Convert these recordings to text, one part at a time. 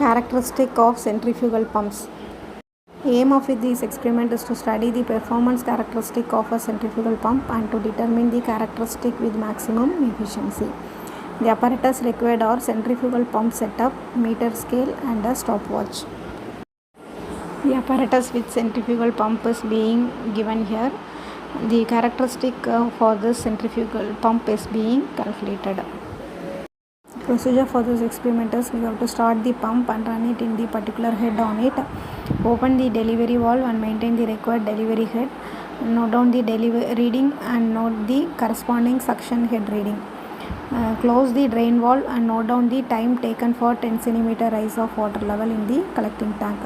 Characteristic of centrifugal pumps. Aim of this experiment is to study the performance characteristic of a centrifugal pump and to determine the characteristic with maximum efficiency. The apparatus required are centrifugal pump setup, meter scale and a stopwatch. The apparatus with centrifugal pump is being given here. The characteristic for this centrifugal pump is being calculated. Procedure for this experiment is we have to start the pump and run it in the particular head on it. Open the delivery valve and maintain the required delivery head. Note down the delivery reading and note the corresponding suction head reading. Close the drain valve and note down the time taken for 10 cm rise of water level in the collecting tank.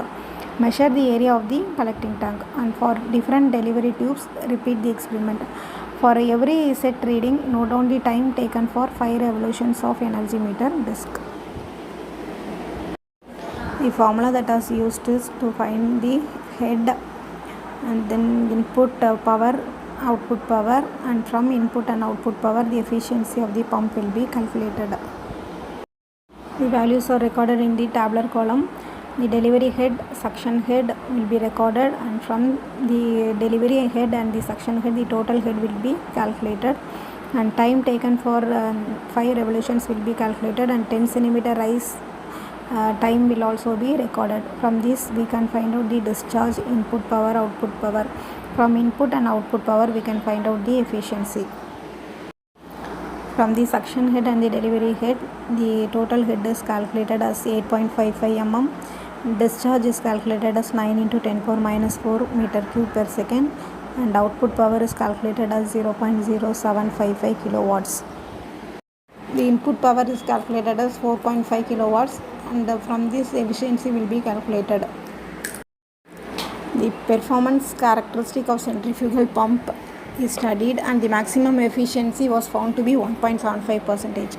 Measure the area of the collecting tank, and for different delivery tubes repeat the experiment. For every set reading, note down the time taken for 5 revolutions of energy meter disc. The formula that is used is to find the head and then input power, output power, and from input and output power the efficiency of the pump will be calculated. The values are recorded in the tabular column. The delivery head, suction head will be recorded, and from the delivery head and the suction head the total head will be calculated, and time taken for 5 revolutions will be calculated, and 10 cm rise time will also be recorded. From this we can find out the discharge, input power, output power. From input and output power we can find out the efficiency. From the suction head and the delivery head, the total head is calculated as 8.55 mm. Discharge is calculated as 9 into 10 power minus 4 meter cube per second, and output power is calculated as 0.0755 kilowatts. The input power is calculated as 4.5 kilowatts, and from this efficiency will be calculated. The performance characteristic of centrifugal pump is studied, and the maximum efficiency was found to be 1.75%.